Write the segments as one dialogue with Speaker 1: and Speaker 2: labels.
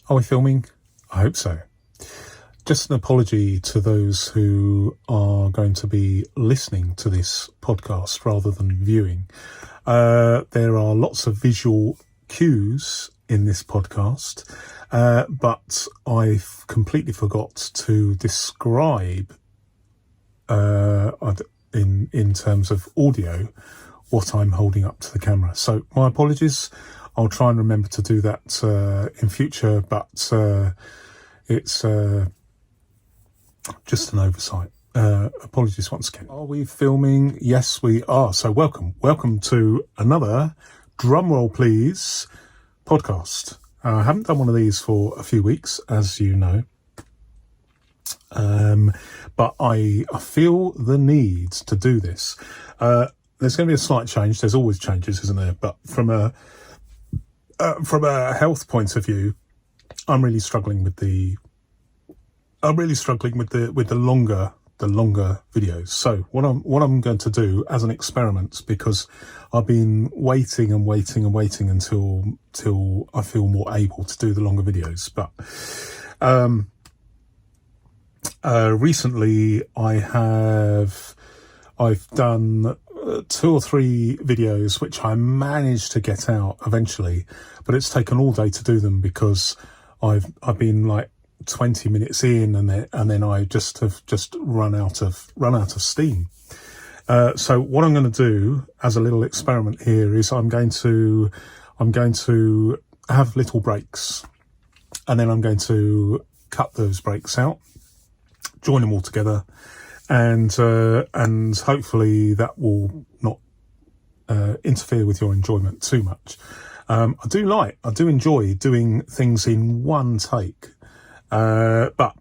Speaker 1: Are we filming? I hope so. Just an apology to those who are going to be listening to this podcast rather than viewing. There are lots of visual cues in this podcast, but I completely forgot to describe in terms of audio what I'm holding up to the camera. So my apologies. I'll try and remember to do that in future, but it's just an oversight. Apologies once again. Are we filming? Yes, we are. So welcome to another, drumroll please, podcast. I haven't done one of these for a few weeks, as you know. But I feel the need to do this. There's going to be a slight change. There's always changes, isn't there? But from a health point of view, I'm really struggling with the longer videos. So what I'm going to do as an experiment, because I've been waiting until I feel more able to do the longer videos. But recently I've done 2 or 3 videos which I managed to get out eventually, but it's taken all day to do them because I've been like 20 minutes in and then I have run out of steam. So what I'm going to do as a little experiment here is I'm going to have little breaks, and then I'm going to cut those breaks out, join them all together, and hopefully that will not interfere with your enjoyment too much. I do enjoy doing things in one take, but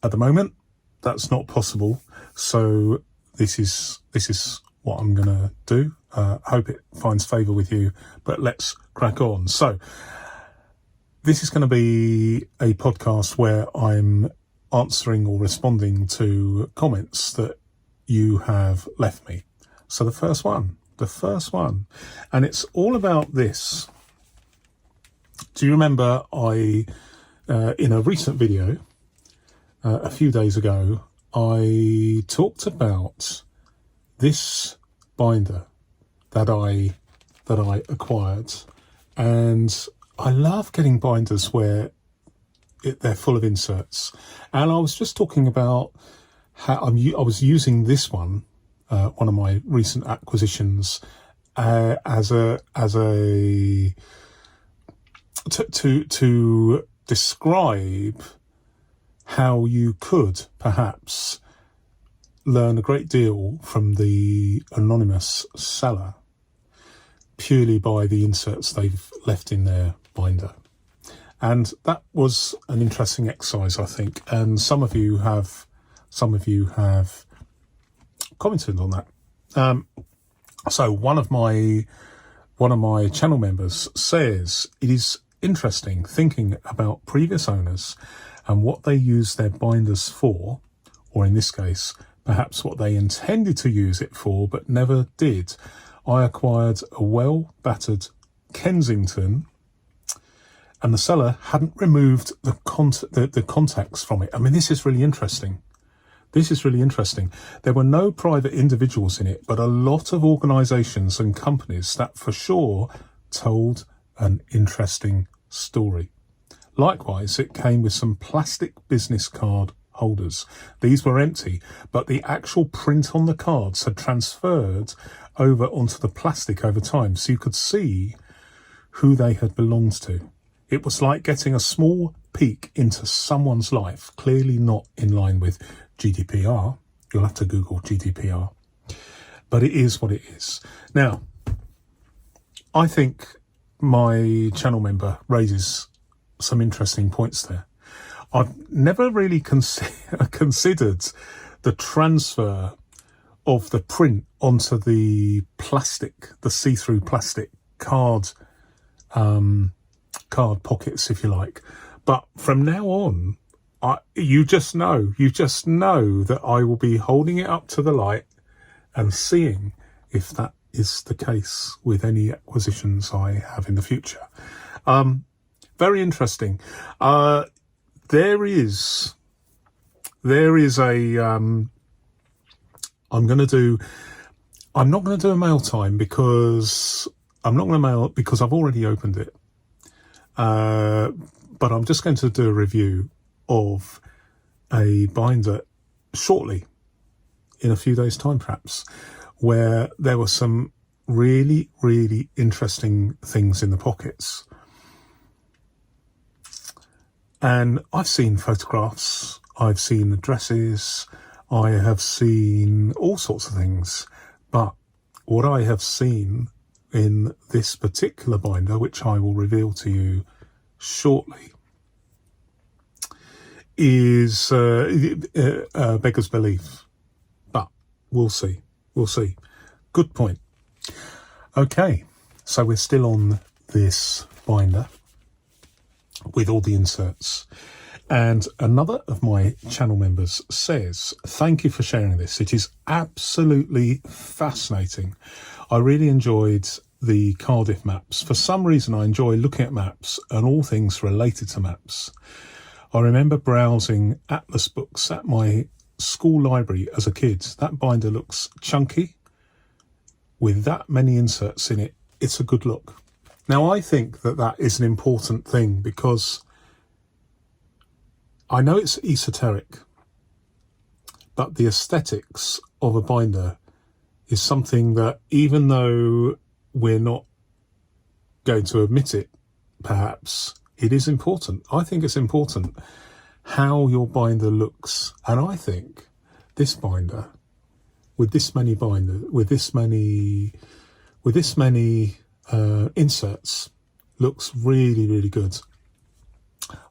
Speaker 1: at the moment that's not possible. So this is what I'm gonna do. Hope it finds favour with you, but let's crack on. So this is going to be a podcast where I'm answering or responding to comments that you have left me. So the first one, and it's all about this. Do you remember I, in a recent video, a few days ago, I talked about this binder that I acquired, and I love getting binders where they're full of inserts, and I was just talking about how I was using this one of my recent acquisitions, to describe how you could perhaps learn a great deal from the anonymous seller purely by the inserts they've left in their binder. And that was an interesting exercise, I think, and some of you have commented on that. So one of my channel members says it is interesting thinking about previous owners and what they use their binders for, or in this case, perhaps what they intended to use it for but never did. I acquired a well-battered Kensington, and the seller hadn't removed the contacts from it. I mean, this is really interesting. There were no private individuals in it, but a lot of organisations and companies that for sure told an interesting story. Likewise, it came with some plastic business card holders. These were empty, but the actual print on the cards had transferred over onto the plastic over time, so you could see who they had belonged to. It was like getting a small peek into someone's life, clearly not in line with GDPR. You'll have to Google GDPR. But it is what it is. Now, I think my channel member raises some interesting points there. I've never really considered the transfer of the print onto the plastic, the see-through plastic card pockets, if you like. But from now on, you just know that I will be holding it up to the light and seeing if that is the case with any acquisitions I have in the future. very interesting. There is a, I'm not going to do a mail time because I've already opened it. But I'm just going to do a review of a binder shortly, in a few days' time perhaps, where there were some really, really interesting things in the pockets. And I've seen photographs, I've seen addresses, I have seen all sorts of things. But what I have seen in this particular binder, which I will reveal to you shortly, is beggars belief. But we'll see. Good point. Okay, so we're still on this binder with all the inserts. And another of my channel members says, thank you for sharing this. It is absolutely fascinating. I really enjoyed the Cardiff maps. For some reason, I enjoy looking at maps and all things related to maps. I remember browsing atlas books at my school library as a kid. That binder looks chunky. With that many inserts in it, it's a good look. Now, I think that is an important thing because I know it's esoteric, but the aesthetics of a binder is something that, even though we're not going to admit it, perhaps, it is important. I think it's important how your binder looks. And I think this binder, with this many inserts, looks really, really good.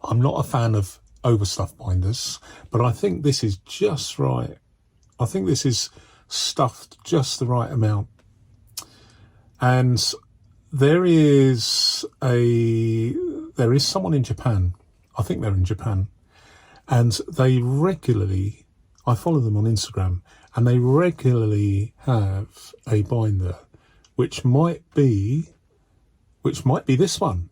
Speaker 1: I'm not a fan of overstuffed binders, but I think this is just right. I think this is stuffed just the right amount. And there is someone in Japan, I think they're in Japan, and they regularly, I follow them on Instagram, and they regularly have a binder which might be this one.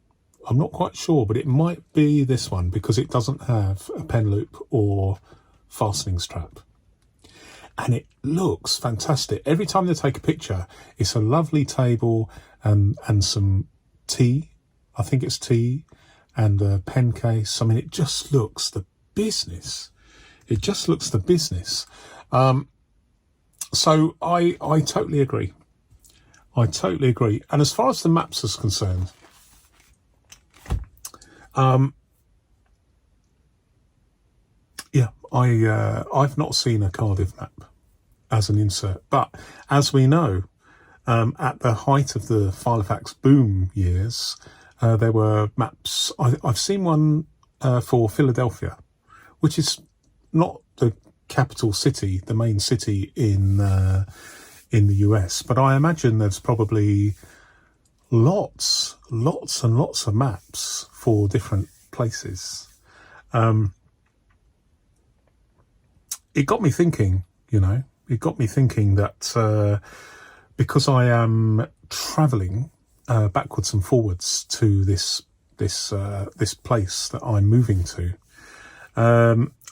Speaker 1: I'm not quite sure, but it might be this one because it doesn't have a pen loop or fastening strap. And it looks fantastic. Every time they take a picture, it's a lovely table and some tea. I think it's tea and a pen case. I mean, it just looks the business. So I totally agree. And as far as the maps is concerned, I've not seen a Cardiff map as an insert, but as we know, at the height of the filofax boom years, there were maps. I've seen one for Philadelphia, which is not the capital city, the main city in the US, but I imagine there's probably lots and lots of maps for different places. It got me thinking, that because I am travelling backwards and forwards to this place that I'm moving to,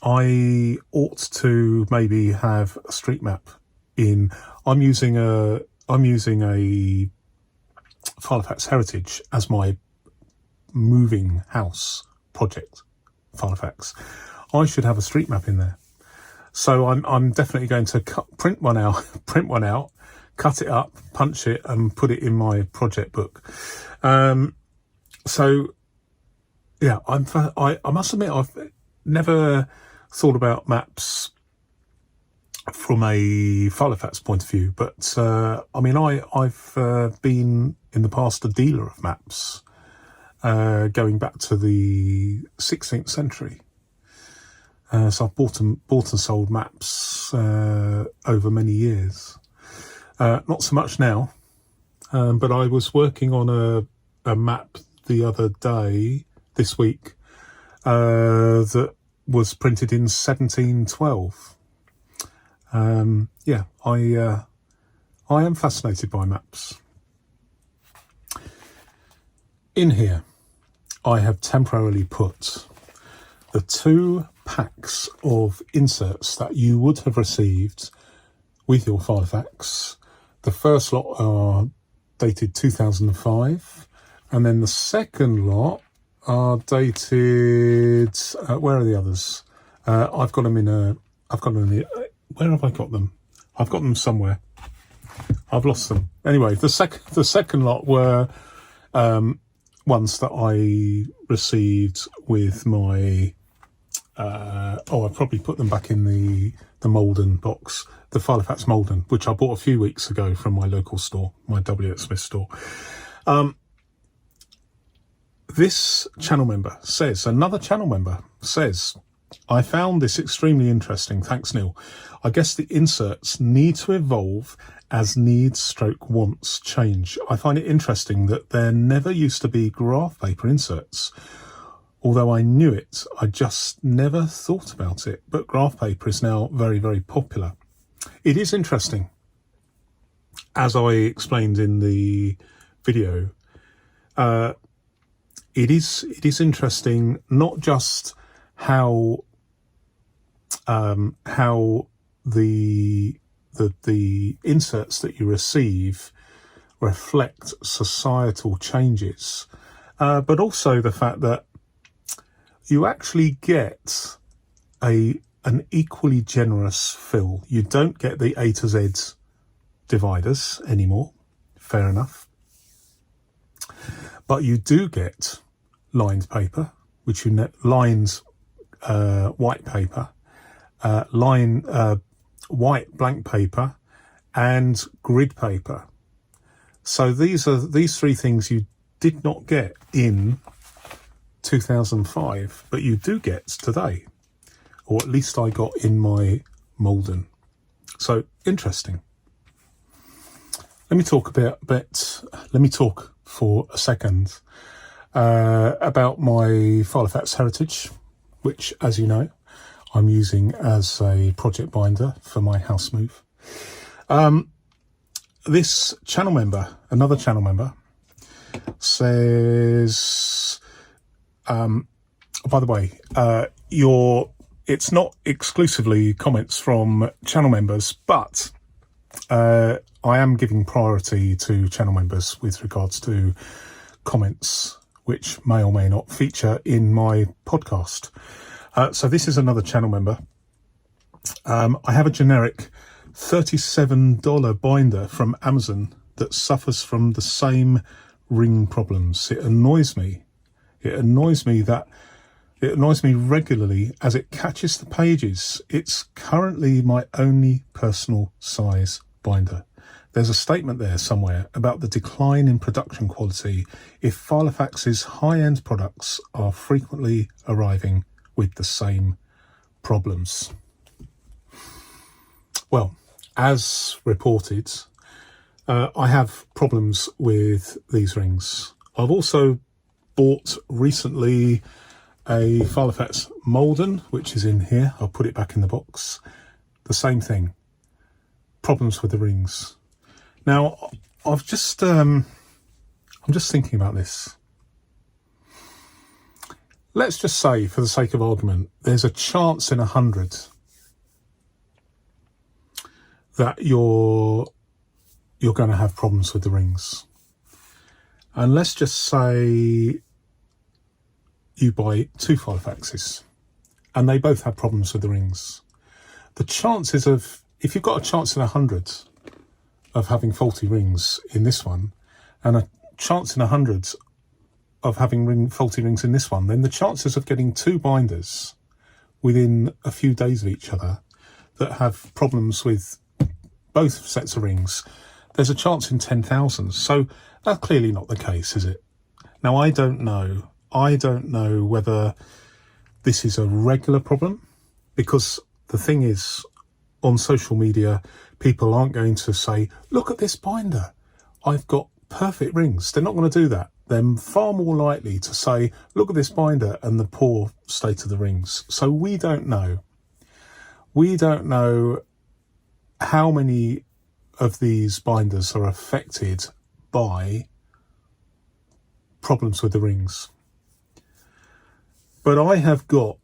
Speaker 1: I ought to maybe have a street map in. I'm using a Filofax Heritage as my moving house project. Filofax. I should have a street map in there. So I'm definitely going to print one out, cut it up, punch it, and put it in my project book. So yeah, I must admit I've never thought about maps from a Filofax point of view, but I mean I've been in the past a dealer of maps, going back to the 16th century. So I've bought and sold maps over many years. Not so much now, but I was working on a map the other day, this week, that was printed in 1712. I am fascinated by maps. In here, I have temporarily put the 2 packs of inserts that you would have received with your filofax. The first lot are dated 2005, and then the second lot are dated. Where are the others? I've got them in a. Where have I got them? I've got them somewhere. I've lost them. Anyway, the second lot were ones that I received with my. I probably put them back in the Malden box, the Filofax Malden, which I bought a few weeks ago from my local store, my W.H. Smith store. This channel member says, another channel member says, I found this extremely interesting. Thanks, Neil. I guess the inserts need to evolve as needs/wants change. I find it interesting that there never used to be graph paper inserts. Although I knew it, I just never thought about it. But graph paper is now very, very popular. It is interesting. As I explained in the video, it is interesting not just how the inserts that you receive reflect societal changes, but also the fact that you actually get an equally generous fill. You don't get the A to Z dividers anymore, fair enough. But you do get lined paper, which lined white paper, white blank paper, and grid paper. So these 3 things you did not get in 2005, but you do get today, or at least I got in my Malden. So interesting. Let me talk for a second about my Filofax heritage, which, as you know, I'm using as a project binder for my house move. This channel member, another channel member, says, by the way, it's not exclusively comments from channel members, but I am giving priority to channel members with regards to comments which may or may not feature in my podcast. So this is another channel member. I have a generic $37 binder from Amazon that suffers from the same ring problems. It annoys me. It annoys me regularly as it catches the pages. It's currently my only personal size binder. There's a statement there somewhere about the decline in production quality if Filofax's high-end products are frequently arriving with the same problems. Well, as reported, I have problems with these rings. I've also bought recently a Filofax Malden, which is in here. I'll put it back in the box. The same thing. Problems with the rings. Now, I'm just thinking about this. Let's just say, for the sake of argument, there's a chance in 100 that you're going to have problems with the rings. And let's just say you buy 2 Filofaxes and they both have problems with the rings. The chances of, if you've got a chance in 100 of having faulty rings in this one and a chance in 100 of having faulty rings in this one, then the chances of getting 2 binders within a few days of each other that have problems with both sets of rings, there's a chance in 10,000. So that's clearly not the case, is it? Now, I don't know whether this is a regular problem, because the thing is, on social media, people aren't going to say, look at this binder, I've got perfect rings. They're not going to do that. They're far more likely to say, look at this binder and the poor state of the rings. So we don't know. We don't know how many of these binders are affected by problems with the rings. But I have got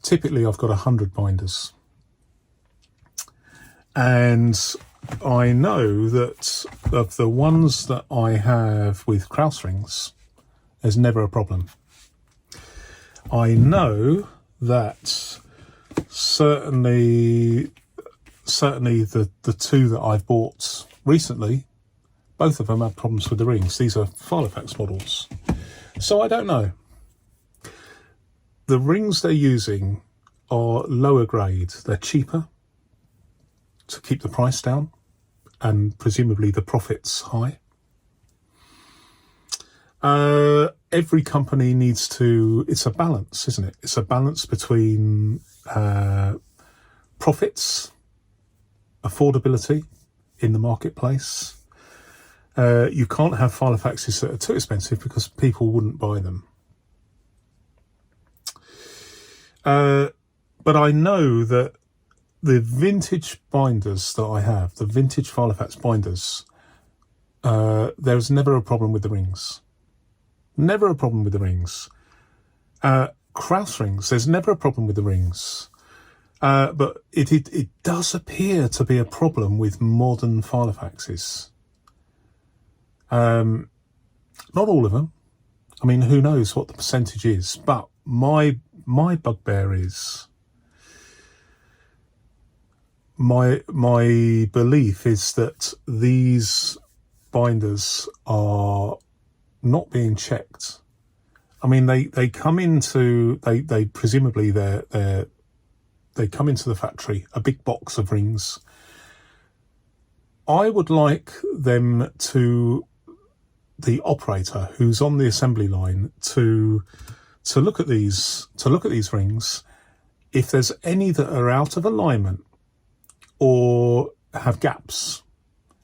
Speaker 1: typically I've got 100 binders. And I know that of the ones that I have with Krauss rings, there's never a problem. I know that certainly the two that I've bought recently, both of them have problems with the rings. These are filofax models. So I don't know. The rings they're using are lower grade. They're cheaper to keep the price down and presumably the profits high. Every company needs to, it's a balance, isn't it? It's a balance between profits, affordability in the marketplace. You can't have filofaxes that are too expensive because people wouldn't buy them. But I know that the vintage binders that I have, the vintage filofax binders, there's never a problem with the rings. Never a problem with the rings. Krauss rings, there's never a problem with the rings. But it does appear to be a problem with modern filofaxes. Not all of them. I mean, who knows what the percentage is, but my bugbear is, my belief is that these binders are not being checked. I mean, they come into, they presumably they come into the factory, a big box of rings. I would like them to, the operator who's on the assembly line, to look at these rings. If there's any that are out of alignment or have gaps,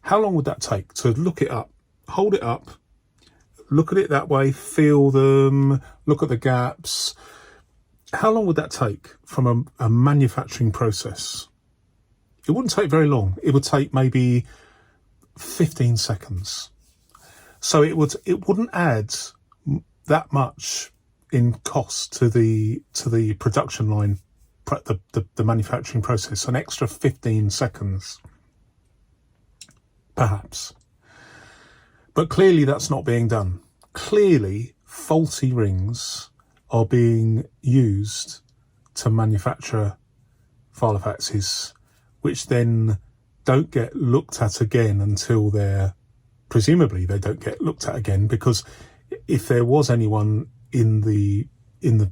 Speaker 1: how long would that take to look it up, hold it up, look at it that way, feel them, look at the gaps? How long would that take from a manufacturing process? It wouldn't take very long. It would take maybe 15 seconds. So it wouldn't add that much in cost to the production line, the manufacturing process. An extra 15 seconds, perhaps. But clearly that's not being done. Clearly faulty rings are being used to manufacture filofaxes, which then don't get looked at again until presumably they don't get looked at again, because if there was anyone in the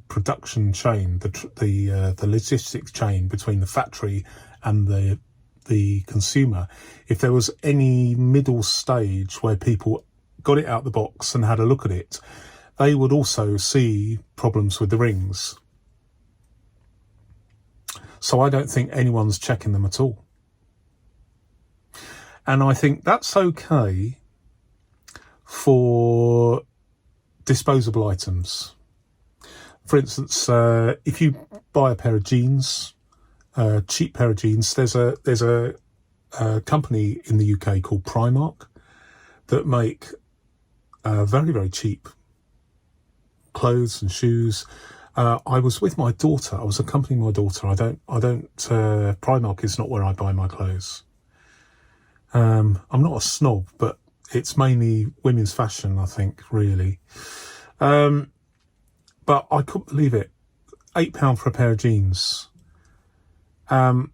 Speaker 1: production chain, the logistics chain between the factory and the consumer, if there was any middle stage where people got it out the box and had a look at it, they would also see problems with the rings. So I don't think anyone's checking them at all. And I think that's okay for disposable items. For instance, if you buy a pair of jeans, a cheap pair of jeans, there's a company in the UK called Primark that make very, very cheap clothes and shoes. I was with my daughter. I was accompanying my daughter. Primark is not where I buy my clothes. I'm not a snob, but it's mainly women's fashion, I think, really. But I couldn't believe it. £8 for a pair of jeans. I've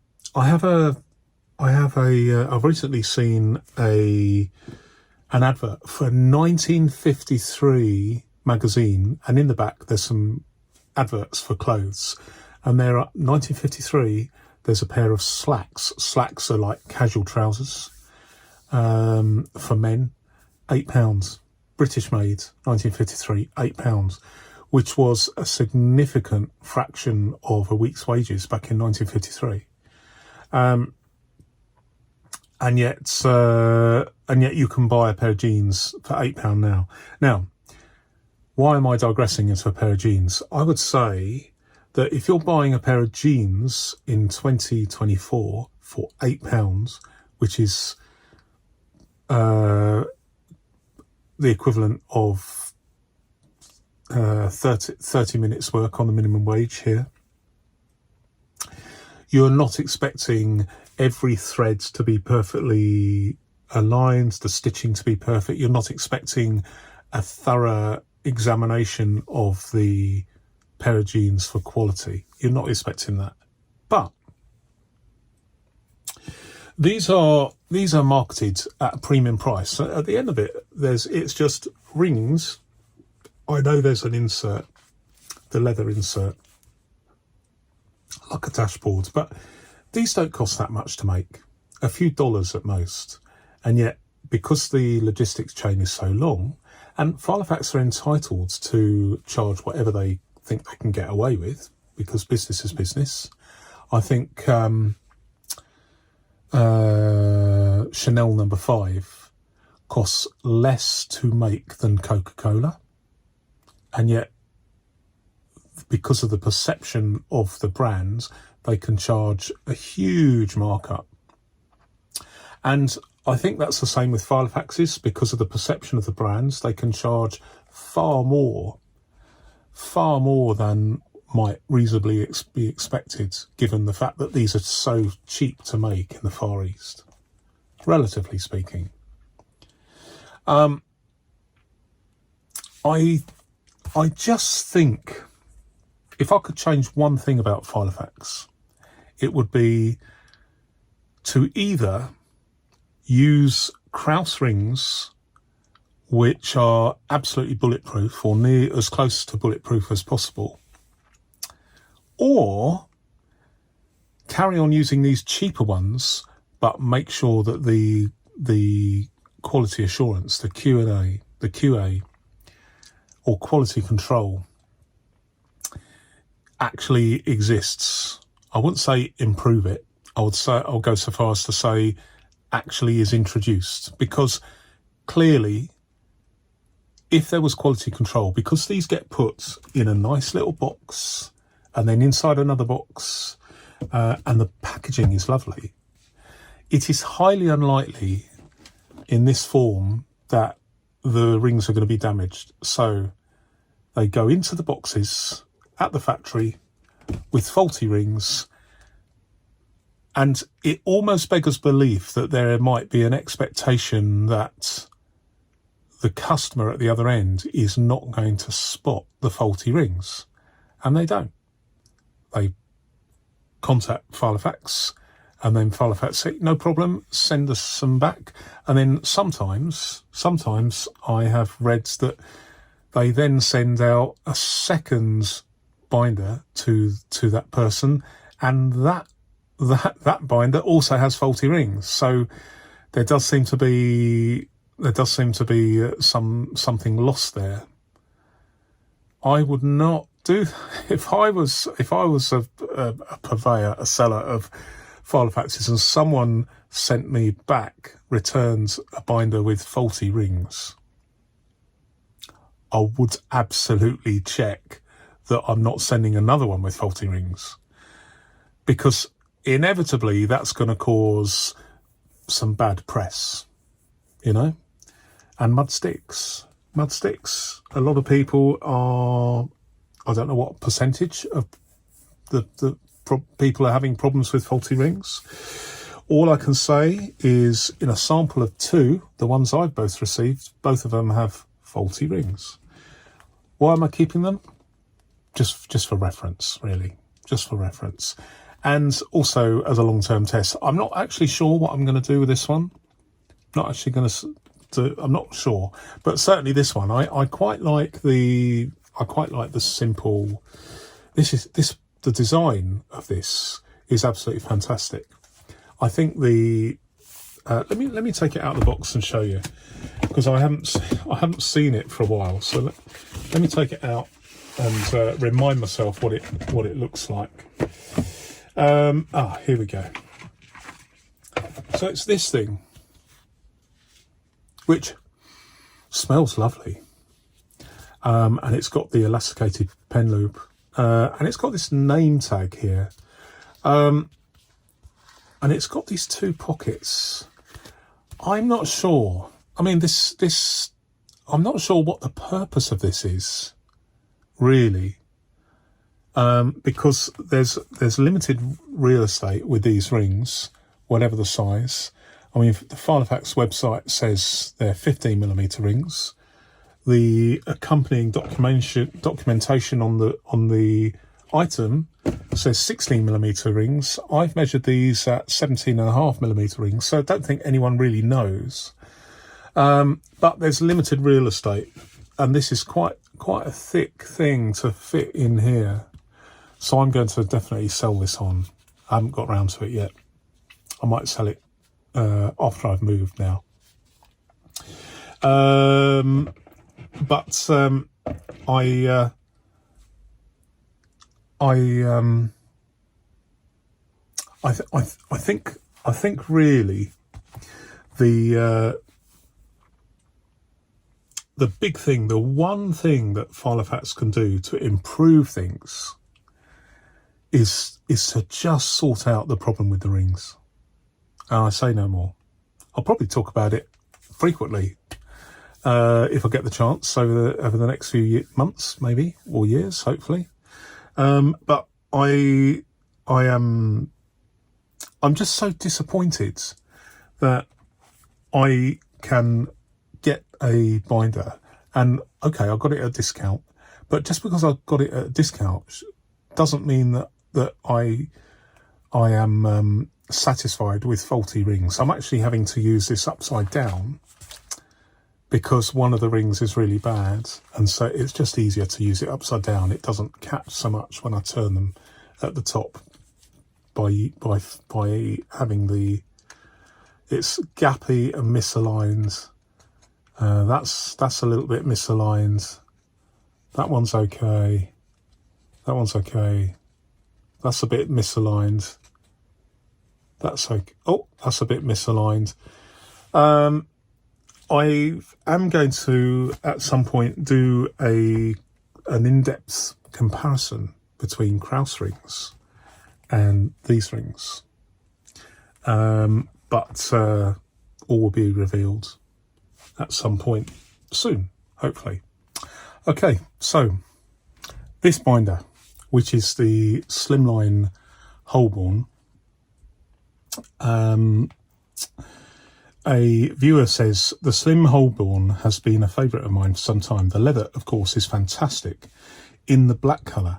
Speaker 1: recently seen an advert for 1953 magazine, and in the back there's some adverts for clothes, and there are 1953. There's a pair of slacks. Slacks are like casual trousers for men. £8, British made, 1953. £8, which was a significant fraction of a week's wages back in 1953. And yet you can buy a pair of jeans for £8 now. Now, why am I digressing into a pair of jeans? I would say that if you're buying a pair of jeans in 2024 for £8, which is the equivalent of 30 minutes work on the minimum wage here. You're not expecting every thread to be perfectly aligned, the stitching to be perfect. You're not expecting a thorough examination of the pair of jeans for quality. You're not expecting that. But these are marketed at a premium price. So at the end of it, it's just rings. I know there's an insert, the leather insert, like a dashboard, but these don't cost that much to make, a few dollars at most. And yet, because the logistics chain is so long, and Filofax are entitled to charge whatever they think they can get away with, because business is business. I think Chanel number 5 costs less to make than Coca-Cola. And yet, because of the perception of the brands, they can charge a huge markup. And I think that's the same with filofaxes. Because of the perception of the brands, they can charge far more than might reasonably be expected, given the fact that these are so cheap to make in the Far East, relatively speaking. I just think if I could change one thing about Filofax, it would be to either use Krauss rings, which are absolutely bulletproof or near as close to bulletproof as possible, or carry on using these cheaper ones, but make sure that the quality assurance, the QA, or quality control actually exists. I wouldn't say improve it. I'll go so far as to say actually is introduced, because clearly, if there was quality control, because these get put in a nice little box and then inside another box, and the packaging is lovely, it is highly unlikely in this form that the rings are going to be damaged. So they go into the boxes at the factory with faulty rings, and it almost beggars belief that there might be an expectation that the customer at the other end is not going to spot the faulty rings, and they don't. They contact Filofax, and then Filofax say, no problem, send us some back. And then sometimes I have read that they then send out a second binder to that person, and that binder also has faulty rings. So there does seem to be something lost there. I would not do, if I was a purveyor, a seller of filofaxes, and someone sent me back, returned a binder with faulty rings, I would absolutely check that I'm not sending another one with faulty rings, because inevitably that's going to cause some bad press, and mud sticks. A lot of people are, I don't know what percentage of the people are having problems with faulty rings. All I can say is, in a sample of 2, the ones I've both received, both of them have faulty rings. Why am I keeping them? Just for reference, really. Just for reference. And also as a long-term test. I'm not actually sure what I'm going to do with this one. I'm not sure. But certainly this one, I quite like the simple, the design of this is absolutely fantastic. I think let me take it out of the box and show you, because I haven't seen it for a while. So let me take it out and remind myself what it looks like. Here we go. So it's this thing, which smells lovely, and it's got the elasticated pen loop, and it's got this name tag here, and it's got these 2 pockets. I'm not sure. I mean, I'm not sure what the purpose of this is. really, because there's limited real estate with these rings, whatever the size. I mean, the Filofax website says they're 15mm rings. The accompanying documentation on the item says 16mm rings. I've measured these at 17.5mm rings, so I don't think anyone really knows. But there's limited real estate, and this is quite a thick thing to fit in here. So I'm going to definitely sell this on. I haven't got around to it yet. I might sell it after I've moved now. But I think really the big thing, the one thing that Filofax can do to improve things is to just sort out the problem with the rings. And I say no more. I'll probably talk about it frequently if I get the chance over the next few months, maybe, or years, hopefully. But I'm just so disappointed that I can get a binder, and okay, I got it at a discount, but just because I got it at a discount doesn't mean that I am satisfied with faulty rings. I'm actually having to use this upside down because one of the rings is really bad, and so it's just easier to use it upside down. It doesn't catch so much when I turn them at the top by having it's gappy and misaligned. That's a little bit misaligned. That one's okay. That one's okay. That's a bit misaligned. That's okay. Oh, that's a bit misaligned. I am going to at some point do an in-depth comparison between Krauss rings and these rings, but all will be revealed at some point soon, hopefully. Okay, so this binder, which is the Slimline Holborn, a viewer says, the Slim Holborn has been a favourite of mine for some time. The leather, of course, is fantastic in the black colour,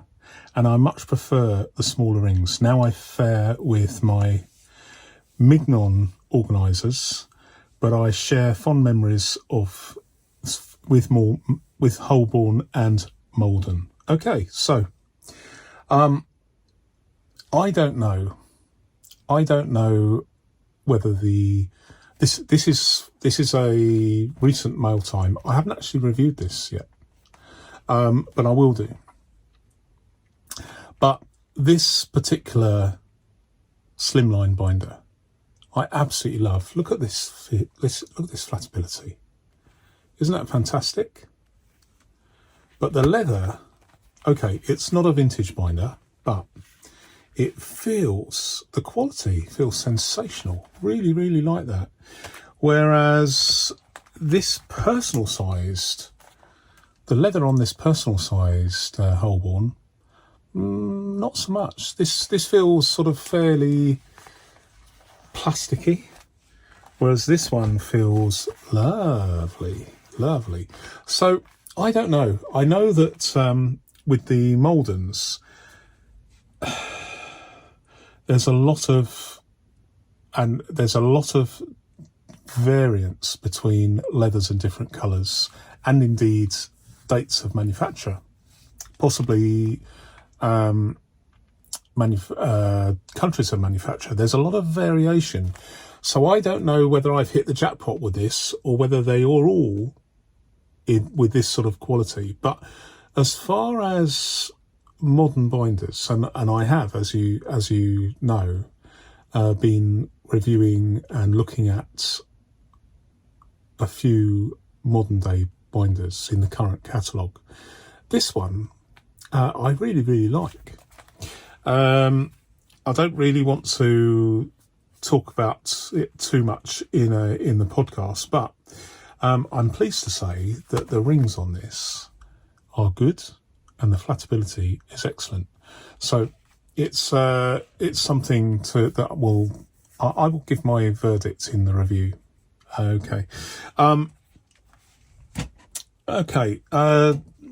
Speaker 1: and I much prefer the smaller rings. Now I fare with my Mignon organisers, but I share fond memories with Holborn and Malden. Okay, so I don't know whether this is a recent mail time. I haven't actually reviewed this yet, but I will do. But this particular Slimline binder, I absolutely love. Look at this. Look at this flatability. Isn't that fantastic? But the leather, okay, it's not a vintage binder, but the quality feels sensational. Really, really like that. Whereas this personal sized, the leather on this personal sized Holborn, not so much. This feels sort of fairly plasticky, whereas this one feels lovely. So I don't know. I know that with the Maldens, there's a lot of variance between leathers in different colours, and indeed dates of manufacture, possibly countries of manufacture. There's a lot of variation, so I don't know whether I've hit the jackpot with this or whether they are all with this sort of quality. But as far as modern binders, and I have, as you know, been reviewing and looking at a few modern day binders in the current catalogue. This one I really, really like. I don't really want to talk about it too much in the podcast, but I'm pleased to say that the rings on this are good. and the flatability is excellent. So it's something that I will give my verdict in the review. Okay.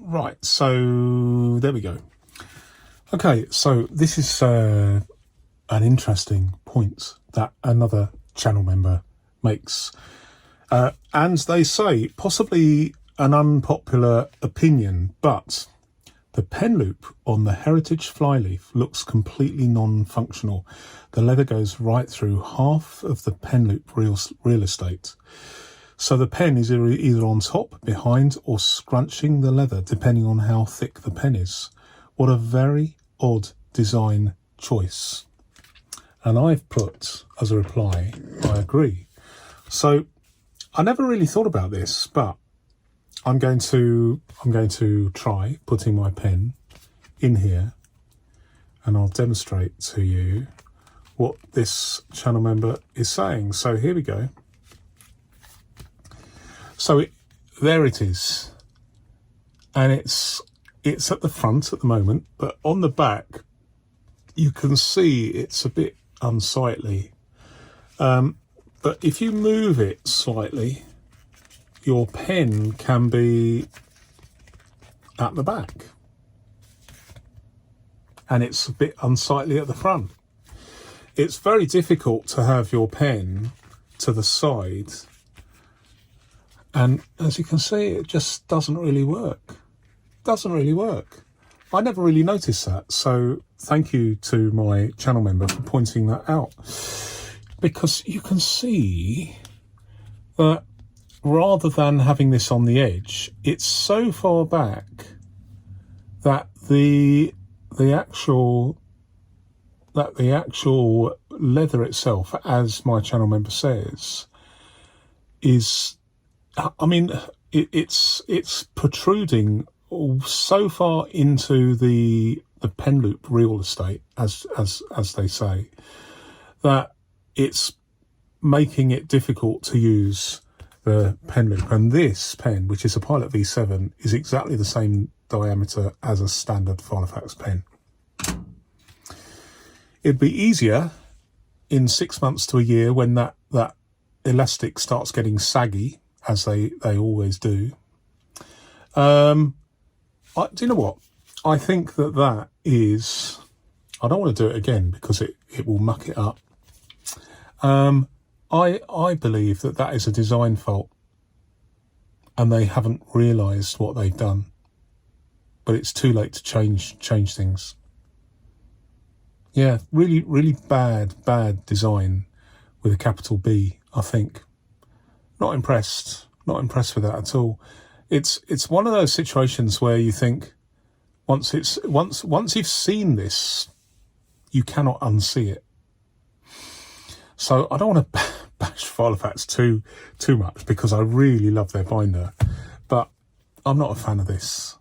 Speaker 1: Right. So there we go. Okay. So this is an interesting point that another channel member makes. And they say, possibly an unpopular opinion, but the pen loop on the Heritage Flyleaf looks completely non-functional. The leather goes right through half of the pen loop real estate. So the pen is either on top, behind, or scrunching the leather, depending on how thick the pen is. What a very odd design choice. And I've put, as a reply, I agree. So I never really thought about this, but I'm going to try putting my pen in here, and I'll demonstrate to you what this channel member is saying. So here we go. So there it is, and it's at the front at the moment, but on the back you can see it's a bit unsightly. But if you move it slightly, your pen can be at the back, and it's a bit unsightly at the front. It's very difficult to have your pen to the side, and as you can see, it just doesn't really work. I never really noticed that, so thank you to my channel member for pointing that out, because you can see that rather than having this on the edge, it's so far back that the actual leather itself, as my channel member says, is, I mean, it's protruding so far into the pen loop real estate, as they say, that it's making it difficult to use the pen loop. And this pen, which is a Pilot V7, is exactly the same diameter as a standard filofax pen. It'd be easier in 6 months to a year when that elastic starts getting saggy, as they always do. Do you know what? I think that is, I don't want to do it again because it will muck it up. I believe that is a design fault, and they haven't realised what they've done. But it's too late to change things. Yeah, really bad design with a capital B, I think. Not impressed with that at all. It's one of those situations where you think once you've seen this, you cannot unsee it. So I don't want to bash Filofax too much, because I really love their binder, but I'm not a fan of this.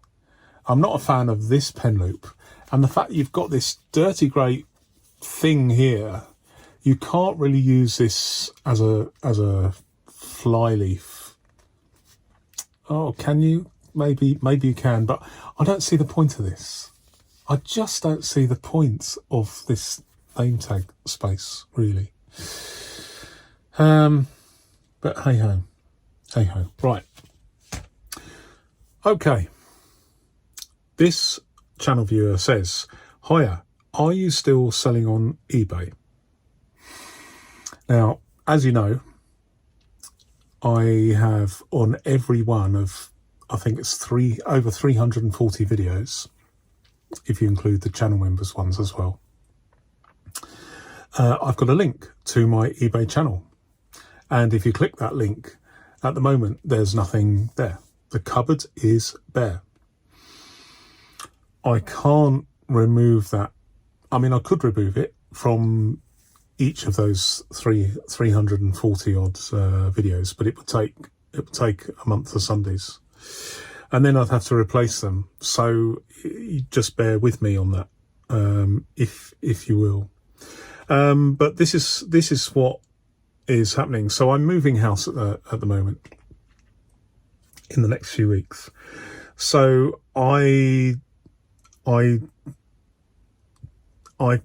Speaker 1: I'm not a fan of this pen loop, and the fact that you've got this dirty grey thing here. You can't really use this as a flyleaf. Oh, can you? Maybe you can, but I don't see the point of this. I just don't see the point of this name tag space, really. But hey ho. Right. Okay. This channel viewer says, "Hiya, are you still selling on eBay?" Now, as you know, I have on every one of, I think it's over 340 videos, if you include the channel members ones as well. I've got a link to my eBay channel. And if you click that link, at the moment, there's nothing there. The cupboard is bare. I can't remove that. I mean, I could remove it from each of those 340 odd videos, but it would take a month of Sundays, and then I'd have to replace them. So you just bear with me on that, if you will. But this is what is happening. So I'm moving house at the moment in the next few weeks. So I I've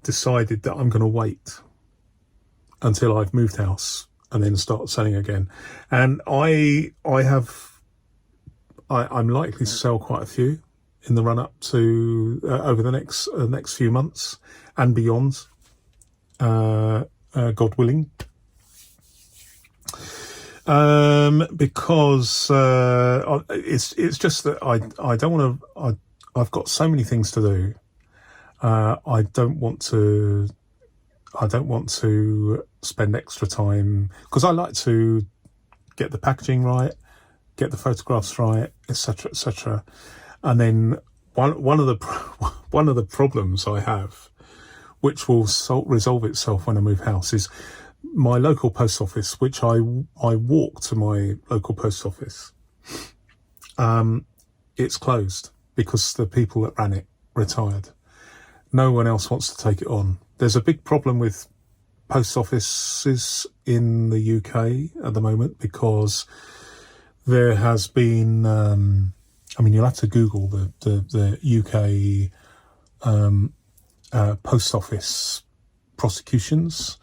Speaker 1: decided that I'm going to wait until I've moved house and then start selling again. And I'm likely to sell quite a few in the run up to over the next few months and beyond, God willing. Because it's just that I don't want to. I've got so many things to do. I don't want to spend extra time, because I like to get the packaging right, get the photographs right, etc., etc. And then one of the problems I have, which will resolve itself when I move house, is my local post office, which I walk to my local post office. It's closed because the people that ran it retired. No one else wants to take it on. There's a big problem with post offices in the UK at the moment, because there has been, you'll have to Google the UK post office prosecutions.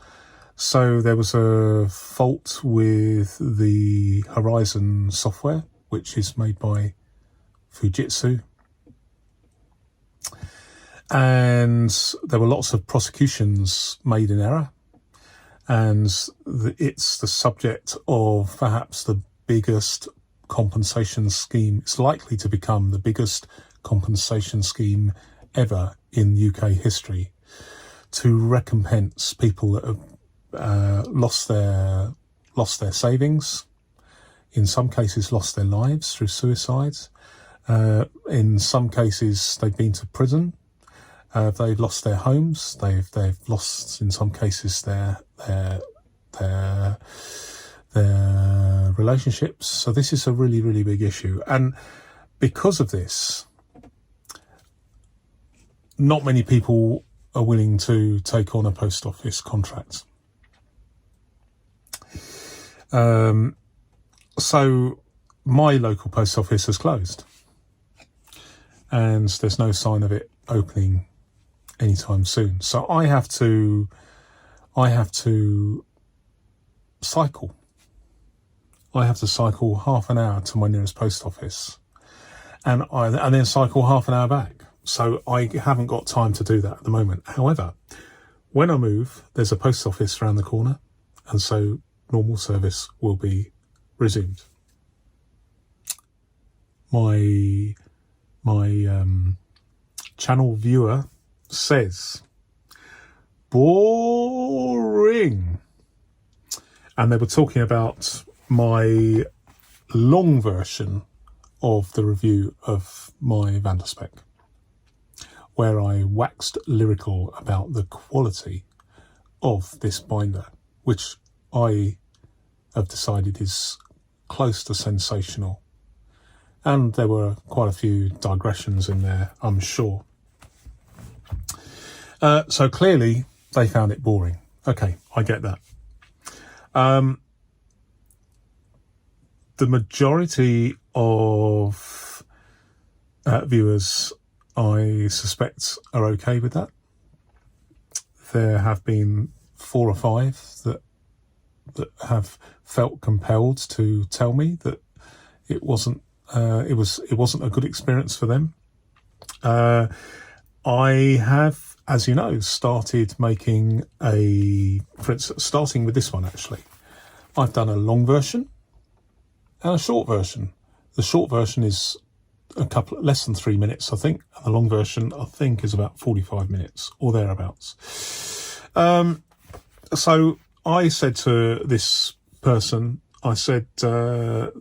Speaker 1: So there was a fault with the Horizon software, which is made by Fujitsu. And there were lots of prosecutions made in error. And it's the subject of perhaps the biggest compensation scheme. It's likely to become the biggest compensation scheme ever in UK history, to recompense people that have lost their savings, in some cases lost their lives through suicides, in some cases they've been to prison, they've lost their homes, they've lost in some cases their relationships. So this is a really, really big issue, and because of this, not many people are willing to take on a post office contract. So my local post office has closed, and there's no sign of it opening anytime soon. So I have to cycle. I have to cycle half an hour to my nearest post office, and then cycle half an hour back. So I haven't got time to do that at the moment. However, when I move, there's a post office around the corner, and so normal service will be resumed. My channel viewer says, boring. And they were talking about my long version of the review of my Vanderspec, where I waxed lyrical about the quality of this binder, which I have decided is close to sensational. And there were quite a few digressions in there, I'm sure. So clearly they found it boring. Okay, I get that. The majority of viewers, I suspect, are okay with that. There have been 4 or 5 that have felt compelled to tell me that it wasn't a good experience for them. I have, as you know, started making for instance, starting with this one actually. I've done a long version and a short version. The short version is less than 3 minutes, I think. And the long version, I think, is about 45 minutes or thereabouts. So I said to this person, I said,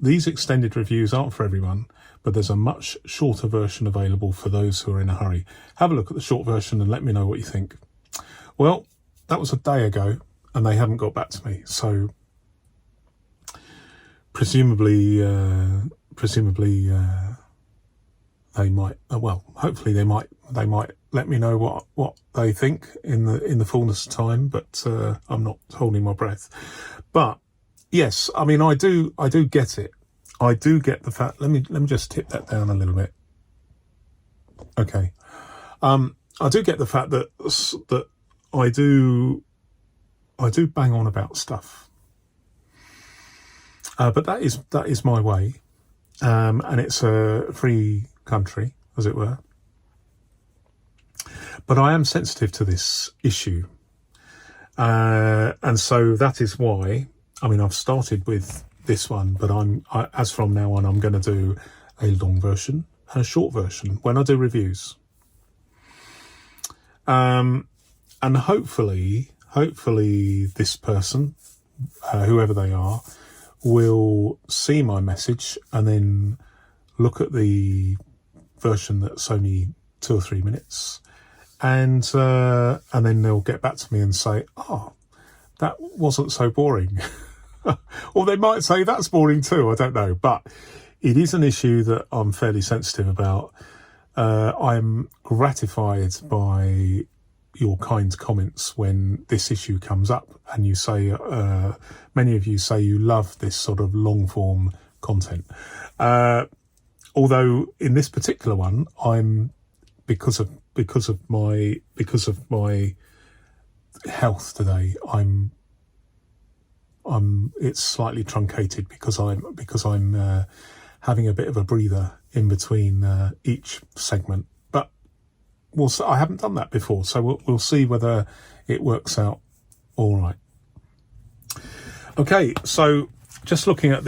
Speaker 1: these extended reviews aren't for everyone, but there's a much shorter version available for those who are in a hurry. Have a look at the short version and let me know what you think. Well, that was a day ago and they haven't got back to me. So presumably they might, hopefully they might let me know what they think in the fullness of time, but I'm not holding my breath. But yes, I mean, I do get it. I do get the fact. Let me just tip that down a little bit. Okay. I do get the fact that I do bang on about stuff, but that is my way, and it's a free country, as it were. But I am sensitive to this issue, and so that is why. I mean, I've started with this one, but as from now on, I'm going to do a long version and a short version when I do reviews. And hopefully this person, whoever they are, will see my message and then look at the version that's only 2 or 3 minutes, and then they'll get back to me and say, "Oh, that wasn't so boring," or they might say that's boring too. I don't know, but it is an issue that I'm fairly sensitive about. I'm gratified by your kind comments when this issue comes up, and you say, many of you say you love this sort of long form content. Although in this particular one, I'm because of my health today, I'm it's slightly truncated because I'm having a bit of a breather in between each segment. But I haven't done that before, so we'll see whether it works out all right. Okay, so just looking at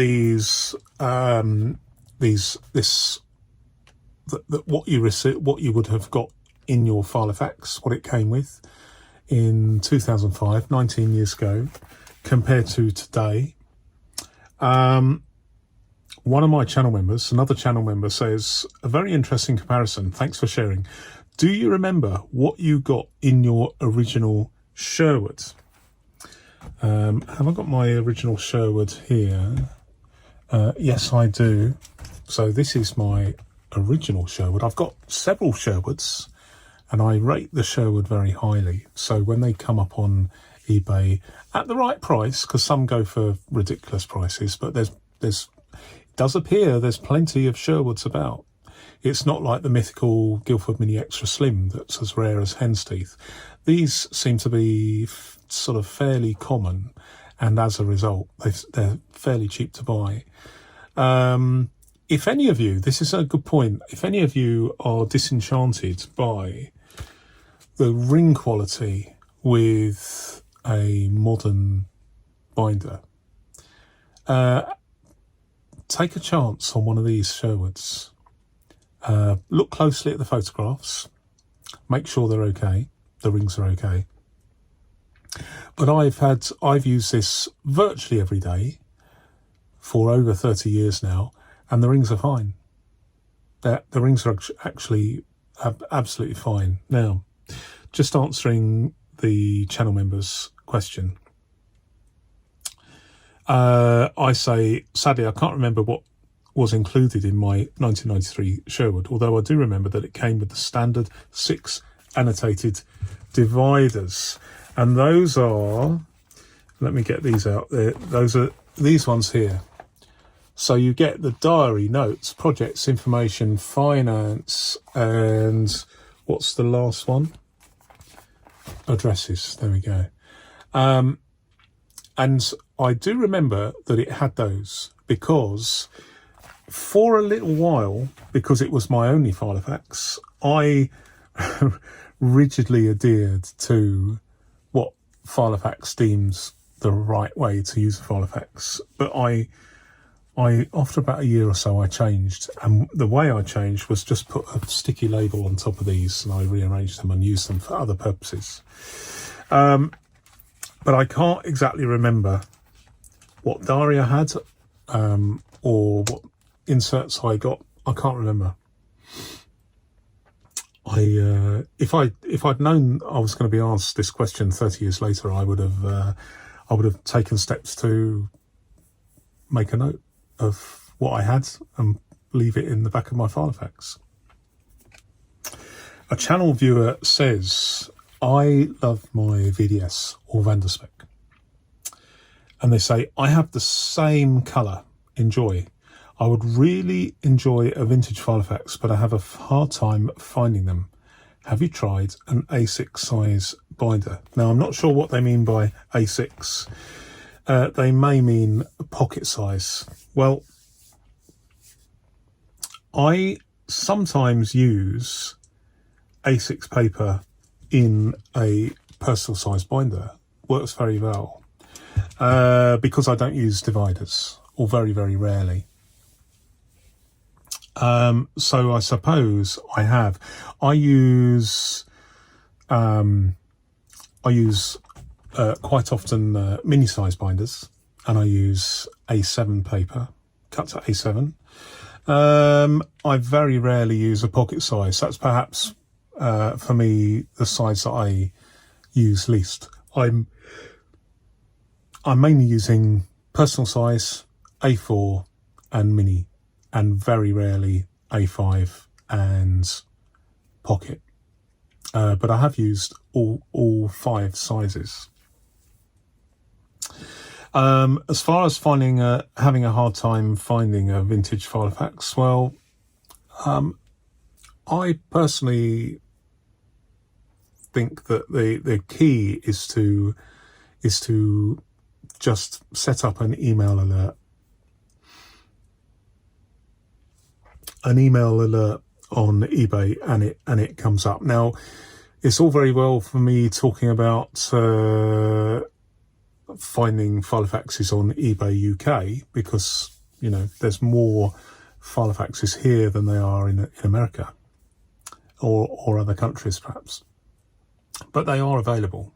Speaker 1: what you would have got in your filofax, what it came with in 2005, 19 years ago, compared to today. One of my channel members, another channel member, says, "A very interesting comparison. Thanks for sharing. Do you remember what you got in your original Sherwood?" Have I got my original Sherwood here? Yes, I do. So this is my original Sherwood. I've got several Sherwoods, and I rate the Sherwood very highly. So when they come up on eBay at the right price, because some go for ridiculous prices, but it does appear there's plenty of Sherwoods about. It's not like the mythical Guildford Mini Extra Slim that's as rare as hen's teeth. These seem to be sort of fairly common, and as a result, they're fairly cheap to buy. If any of you, this is a good point, if any of you are disenchanted by the ring quality with a modern binder, take a chance on one of these Sherwoods. Look closely at the photographs, make sure they're okay, the rings are okay. But I've used this virtually every day for over 30 years now, and the rings are fine. The rings are actually absolutely fine. Now, just answering the channel member's question, I say, sadly, I can't remember what was included in my 1993 Sherwood, although I do remember that it came with the standard 6 annotated dividers. And those are, let me get these out there, those are these ones here. So you get the diary, notes, projects, information, finance, and what's the last one? Addresses, there we go. And I do remember that it had those because for a little while, because it was my only filofax, I rigidly adhered to what filofax deems the right way to use a filofax. But I after about a year or so, I changed, and the way I changed was just put a sticky label on top of these, and I rearranged them and used them for other purposes. But I can't exactly remember what diary I had, or what inserts I got. I can't remember. If I'd known I was going to be asked this question 30 years later, I would have taken steps to make a note of what I had and leave it in the back of my filofax. A channel viewer says, "I love my VDS or Vanderspec." And they say, "I have the same colour. Enjoy. I would really enjoy a vintage filofax, but I have a hard time finding them. have you tried an A6 size binder? Now, I'm not sure what they mean by A6. They may mean pocket size. Well, I sometimes use A6 paper in a personal size binder. Works very well because I don't use dividers, or very, very rarely. So I suppose I use quite often mini size binders, and I use A7 paper, cut to A7. I very rarely use a pocket size. That's perhaps for me the size that I use least. I'm mainly using personal size, A4 and mini, and very rarely A5 and pocket. But I have used all 5 sizes. As far as having a hard time finding a vintage filofax, well, I personally think that the key is to just set up an email alert. On eBay, and it comes up. Now, it's all very well for me talking about finding filofaxes on eBay UK, because there's more filofaxes here than there are in America or other countries perhaps, but they are available.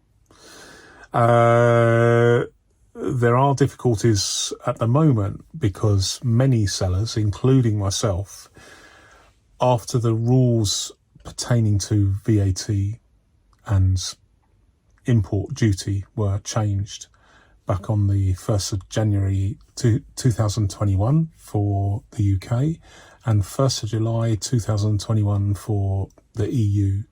Speaker 1: There are difficulties at the moment because many sellers, including myself, after the rules pertaining to VAT and import duty were changed back on the 1st of January 2021 for the UK and 1st of July 2021 for the EU.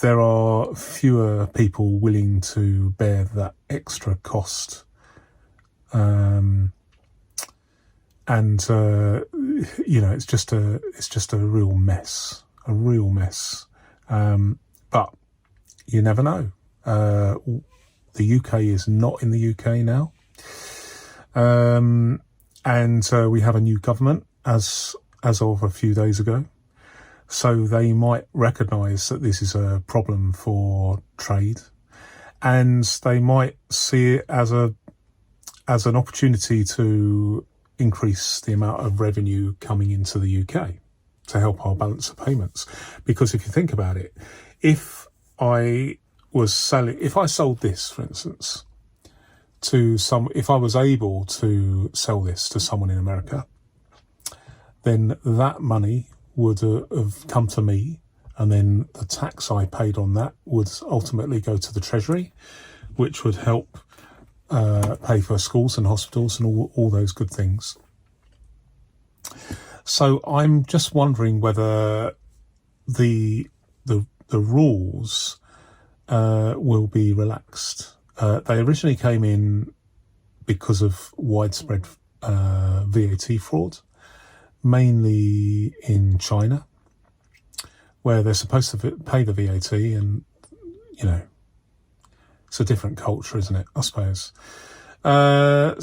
Speaker 1: There are fewer people willing to bear that extra cost. It's just a real mess, but you never know. The UK is not in the UK now. We have a new government as of a few days ago. So they might recognise that this is a problem for trade, and they might see it as an opportunity to increase the amount of revenue coming into the UK to help our balance of payments. Because if you think about it, if I sold this, for instance, if I was able to sell this to someone in America, then that money would have come to me, and then the tax I paid on that would ultimately go to the Treasury, which would help pay for schools and hospitals and all those good things. So I'm just wondering whether the rules will be relaxed. They originally came in because of widespread VAT fraud, mainly in China, where they're supposed to pay the VAT, and it's a different culture, isn't it, I suppose. I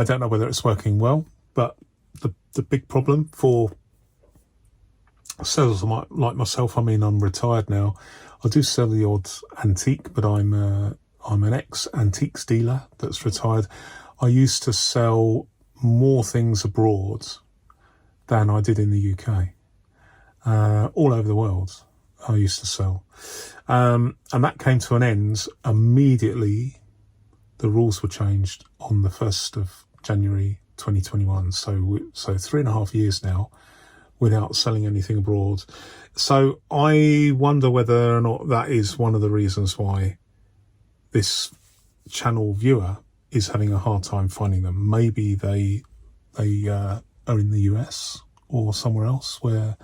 Speaker 1: don't know whether it's working well, but the big problem for sellers like myself, I mean, I'm retired now. I do sell the odd antique, but I'm an ex-antiques dealer that's retired. I used to sell more things abroad than I did in the UK. All over the world, I used to sell. And that came to an end immediately. The rules were changed on the 1st of January 2021. So 3.5 years now without selling anything abroad. So I wonder whether or not that is one of the reasons why this channel viewer is having a hard time finding them. Maybe they are in the US or somewhere else where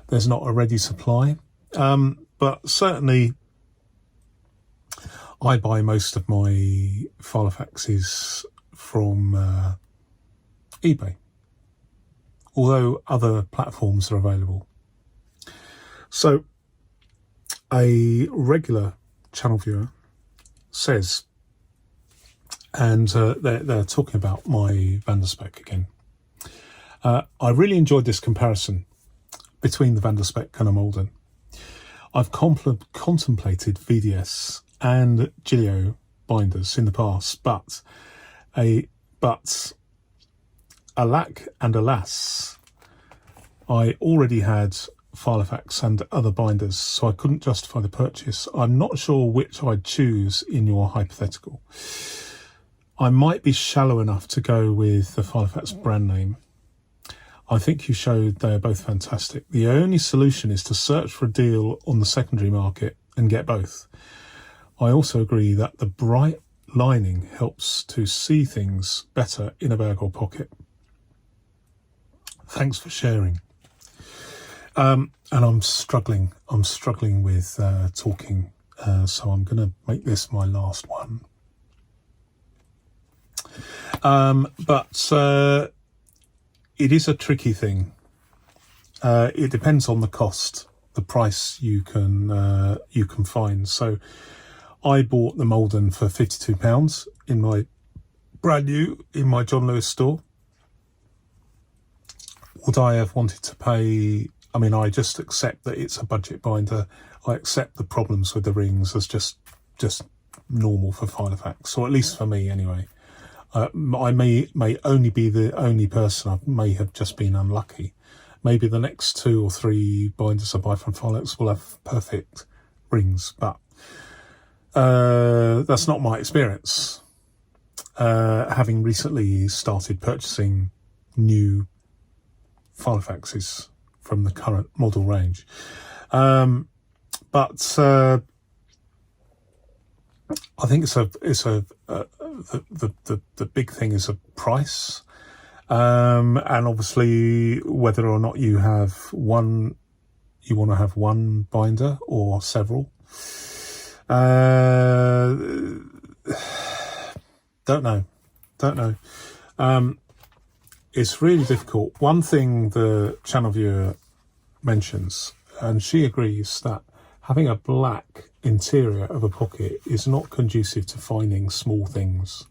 Speaker 1: there's not a ready supply. But certainly I buy most of my filofaxes from eBay although other platforms are available. So a regular channel viewer says, and they're talking about my Vanderspec again. I really enjoyed this comparison between the Vanderspec and a Holborn. I've contemplated VDS and Gilio binders in the past, but alack and alas, I already had filofaxes and other binders, so I couldn't justify the purchase. I'm not sure which I'd choose in your hypothetical. I might be shallow enough to go with the filofax brand name. I think you showed they're both fantastic. The only solution is to search for a deal on the secondary market and get both. I also agree that the bright lining helps to see things better in a bag or pocket. Thanks for sharing. And I'm struggling with talking, so I'm going to make this my last one. But it is a tricky thing. It depends on the cost, the price you can find. So I bought the Holborn for £52 in my brand new in my John Lewis store. Would I have wanted to pay? I mean, I just accept that it's a budget binder. I accept the problems with the rings as just normal for filofax, or at least for me anyway. I may only be the only person. I may have just been unlucky. Maybe the next 2 or 3 binders I buy from Filofax will have perfect rings, but that's not my experience. Having recently started purchasing new filofaxes from the current model range, but I think the big thing is a price, and obviously whether or not you want to have one binder or several. Don't know. It's really difficult. One thing the channel viewer mentions, and she agrees, that having a black interior of a pocket is not conducive to finding small things.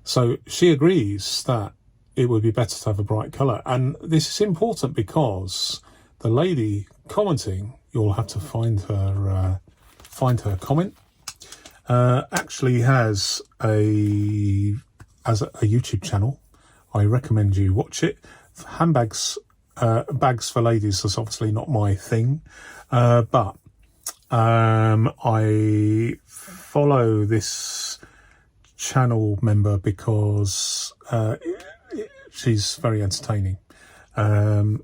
Speaker 1: So she agrees that it would be better to have a bright colour. And this is important because the lady commenting, you'll have to find her comment, actually has a YouTube channel. I recommend you watch it. Handbags, bags for ladies is obviously not my thing, but I follow this channel member because she's very entertaining.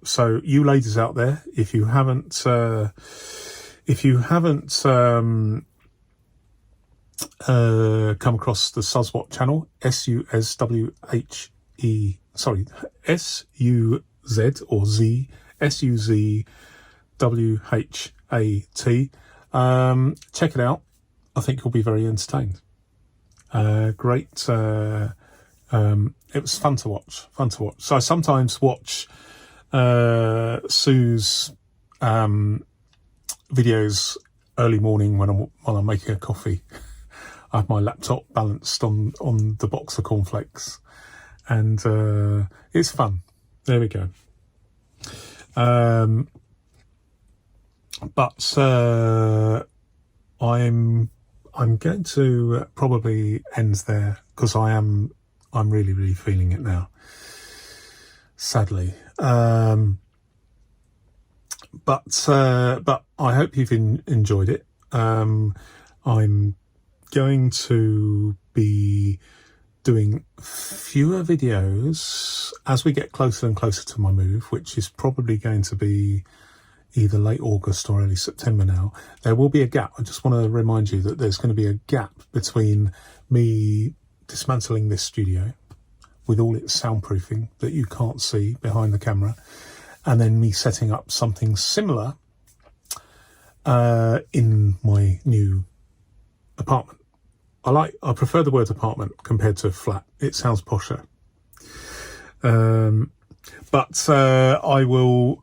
Speaker 1: So you ladies out there, if you haven't come across the Suzwhat channel, SUZ or Z, SUZWHAT. Check it out. I think you'll be very entertained. Great. It was fun to watch. So I sometimes watch Sue's videos early morning while I'm making a coffee. I have my laptop balanced on the box of cornflakes, and it's fun. There we go. But I'm going to probably end there because I'm really, really feeling it now, sadly. But I hope you've enjoyed it. I'm going to be doing fewer videos as we get closer and closer to my move, which is probably going to be either late August or early September now. There will be a gap. I just want to remind you that there's going to be a gap between me dismantling this studio with all its soundproofing that you can't see behind the camera, and then me setting up something similar in my new apartment. I prefer the word apartment compared to flat. It sounds posher. But I will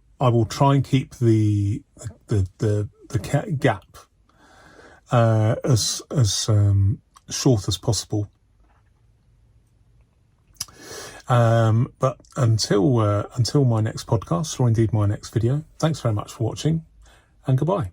Speaker 1: try and keep the gap as short as possible. But until my next podcast, or indeed my next video, thanks very much for watching, and goodbye.